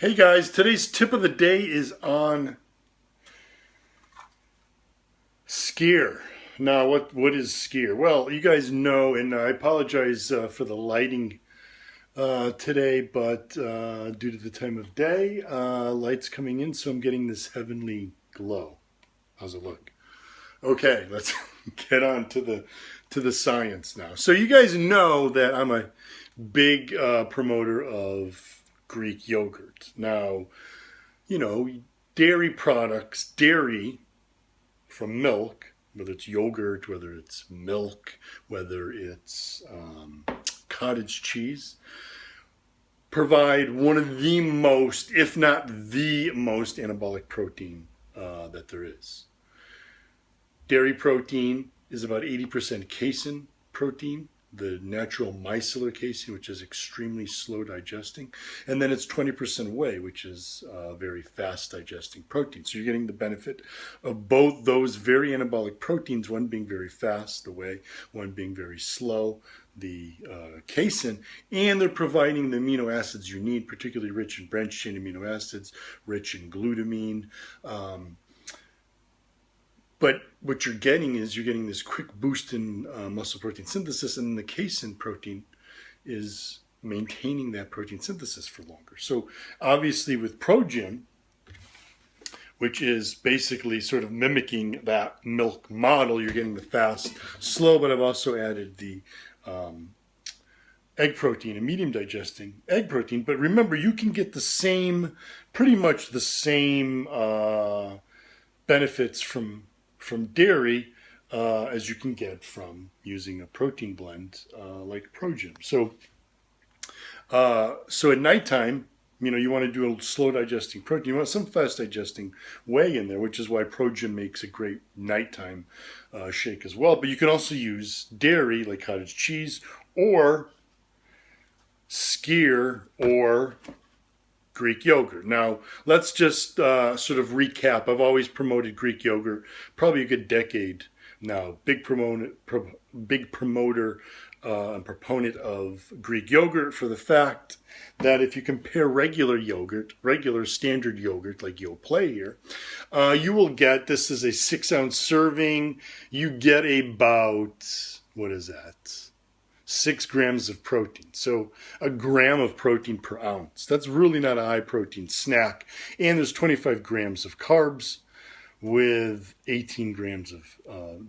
Hey guys, today's tip of the day is on Skyr. Now, what is Skyr? Well, you guys know, and I apologize for the lighting today, but due to the time of day, light's coming in, so I'm getting this heavenly glow. How's it look? Okay, let's get on to the science now. So you guys know that I'm a big promoter of Greek yogurt. Now, you know, dairy products, dairy from milk, whether it's yogurt, whether it's milk, whether it's cottage cheese, provide one of the most, if not the most, anabolic protein that there is. Dairy protein is about 80% casein protein, the natural micellar casein, which is extremely slow digesting, and then it's 20% whey, which is very fast digesting protein. So you're getting the benefit of both those very anabolic proteins, one being very fast, the whey, one being very slow, the casein, and they're providing the amino acids you need, particularly rich in branched chain amino acids, rich in glutamine. But what you're getting is you're getting this quick boost in muscle protein synthesis, and the casein protein is maintaining that protein synthesis for longer. So obviously with ProGym, which is basically sort of mimicking that milk model, you're getting the fast, slow, but I've also added the egg protein, a medium digesting egg protein. But remember, you can get the same, pretty much the same benefits from dairy as you can get from using a protein blend like ProGym. So at nighttime, you want to do a slow digesting protein. You want some fast digesting whey in there, which is why ProGym makes a great nighttime shake as well. But you can also use dairy like cottage cheese or Skyr or Greek yogurt. Now, let's just sort of recap. I've always promoted Greek yogurt, probably a good decade now. Big promoter and proponent of Greek yogurt for the fact that if you compare regular yogurt, regular standard yogurt like Yoplait here, you will get, this is a 6-ounce serving, you get about, what is that? 6 grams of protein. So a gram of protein per ounce. That's really not a high protein snack. And there's 25 grams of carbs with 18 grams of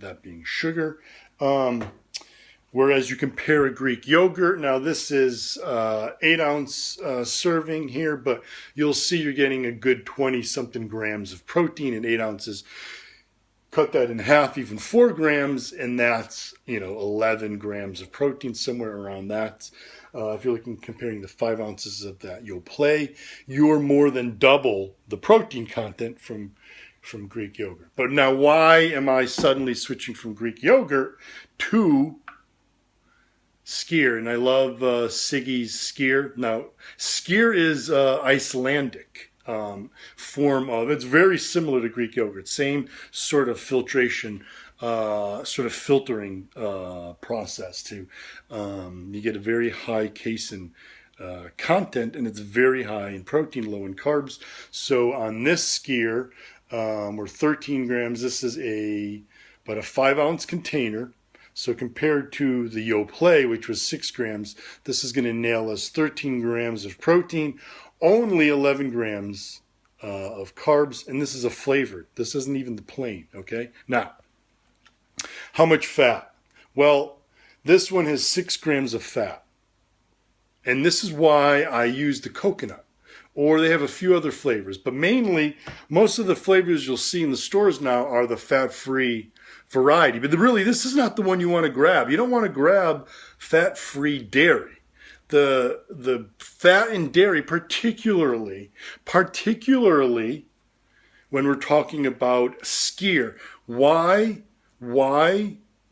that being sugar. Whereas you compare a Greek yogurt, now this is 8-ounce serving here, but you'll see you're getting a good 20-something grams of protein in 8 ounces. Cut that in half, even 4 grams, and that's 11 grams of protein, somewhere around that. If you're comparing the 5 ounces of that Yoplait, you're more than double the protein content from Greek yogurt. But now, why am I suddenly switching from Greek yogurt to Skyr? And I love Siggy's Skyr. Now, Skyr is Icelandic. Form of, it's very similar to Greek yogurt, same sort of filtration, sort of filtering process too. You get a very high casein content, and it's very high in protein, low in carbs. So on this Skyr, we're 13 grams. This is about a 5-ounce container. So compared to the Yoplait, which was 6 grams, this is going to nail us 13 grams of protein, only 11 grams of carbs, and this is a flavored. This isn't even the plain, okay? Now, how much fat? Well, this one has 6 grams of fat, and this is why I use the coconut. Or they have a few other flavors, but mainly, most of the flavors you'll see in the stores now are the fat-free variety. But really, this is not the one you want to grab. You don't want to grab fat-free dairy. The fat in dairy, particularly when we're talking about Skyr. Why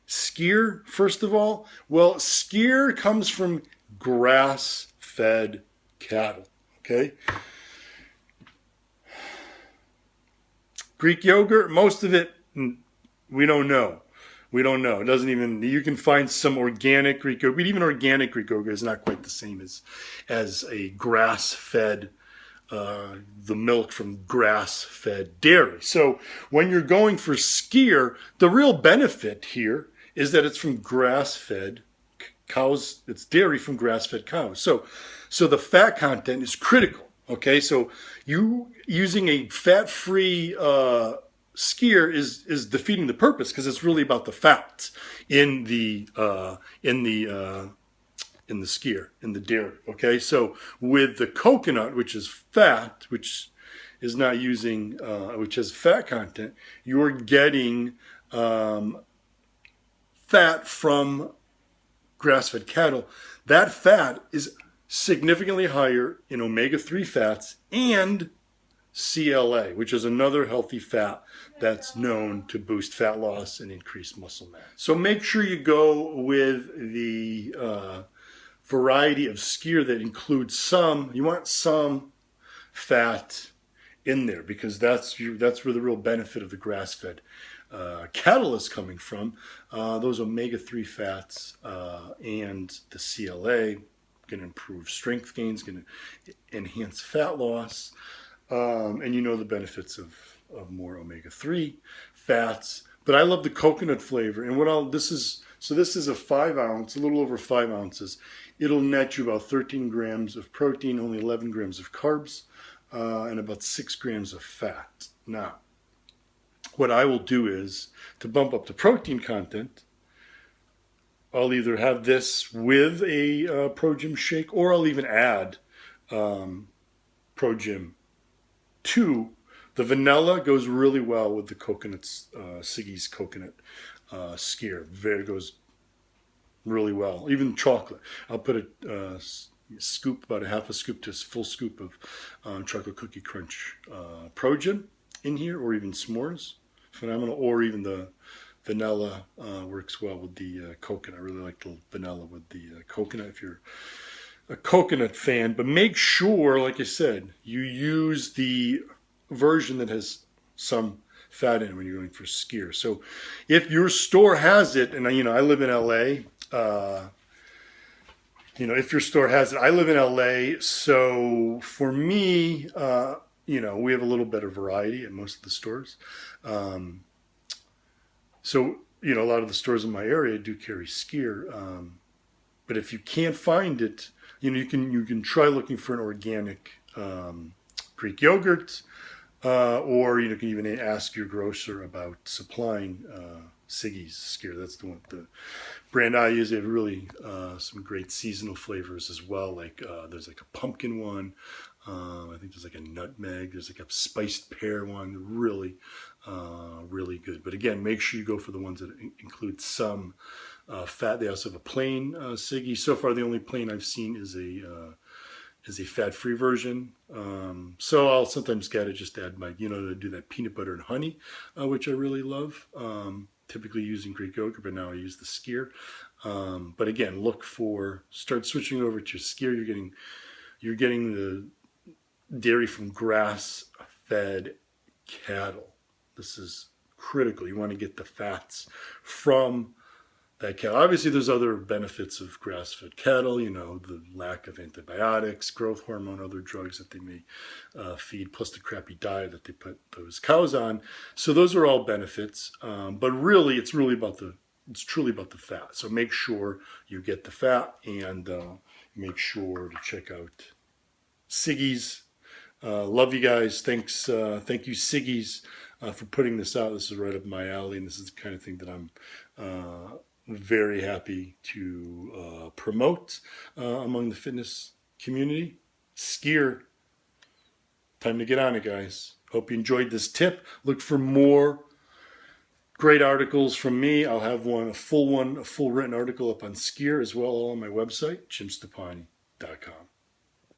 Skyr, first of all? Well, Skyr comes from grass-fed cattle, okay? Greek yogurt, most of it, we don't know. We don't know. It doesn't even, you can find some organic Greek yogurt, but even organic Greek yogurt is not quite the same as a grass-fed the milk from grass-fed dairy. So when you're going for Skyr, the real benefit here is that it's from grass-fed cows. It's dairy from grass-fed cows. So the fat content is critical. Okay, so you using a fat-free Skyr is defeating the purpose, because it's really about the fats in the Skyr, in the dairy. Okay, so with the coconut, which is fat, which is not using, which has fat content, you're getting fat from grass-fed cattle. That fat is significantly higher in omega-3 fats and CLA, which is another healthy fat that's known to boost fat loss and increase muscle mass. So make sure you go with the variety of Skyr that includes you want some fat in there, because that's where the real benefit of the grass-fed cattle is coming from. Those omega-3 fats and the CLA going to improve strength gains, going to enhance fat loss, and you know the benefits of more omega-3 fats. But I love the coconut flavor, and this is a 5 ounce, a little over 5 ounces. It'll net you about 13 grams of protein, only 11 grams of carbs, and about 6 grams of fat. Now, what I will do is, to bump up the protein content, I'll either have this with a Pro-Gym shake, or I'll even add Pro-Gym to. The vanilla goes really well with the coconuts, Siggy's coconut Skyr. It goes really well. Even chocolate. I'll put a scoop, about a half a scoop to a full scoop of chocolate cookie crunch Pro-Gym in here, or even s'mores. Phenomenal. Or even the vanilla works well with the coconut. I really like the vanilla with the coconut if you're a coconut fan. But make sure, like I said, you use the version that has some fat in it when you're going for Skyr. So if your store has it, and I live in LA, if your store has it, I live in LA, so for me, we have a little bit of variety at most of the stores. So, a lot of the stores in my area do carry Skyr. But if you can't find it, you can try looking for an organic Greek yogurt, or you can even ask your grocer about supplying Siggy's Skyr. That's the brand I use. They have really some great seasonal flavors as well. Like there's like a pumpkin one. I think there's like a nutmeg. There's like a spiced pear one. Really, really good. But again, make sure you go for the ones that include some fat. They also have a plain Siggy. So far, the only plain I've seen is a fat-free version. So I'll sometimes get it, just add to do that peanut butter and honey, which I really love. Typically using Greek yogurt, but now I use the Skyr. But again, start switching over to Skyr. You're getting the dairy from grass-fed cattle. This is critical. You want to get the fats from that cattle. Obviously, there's other benefits of grass-fed cattle, the lack of antibiotics, growth hormone, other drugs that they may feed, plus the crappy diet that they put those cows on. So those are all benefits. But really, it's truly about the fat. So make sure you get the fat, and make sure to check out Siggy's. Love you guys. Thanks. Thank you, Siggy's, for putting this out. This is right up my alley, and this is the kind of thing that I'm very happy to promote among the fitness community. Skyr. Time to get on it, guys. Hope you enjoyed this tip. Look for more great articles from me. I'll have a full written article up on Skyr as well, all on my website, jimstoppani.com.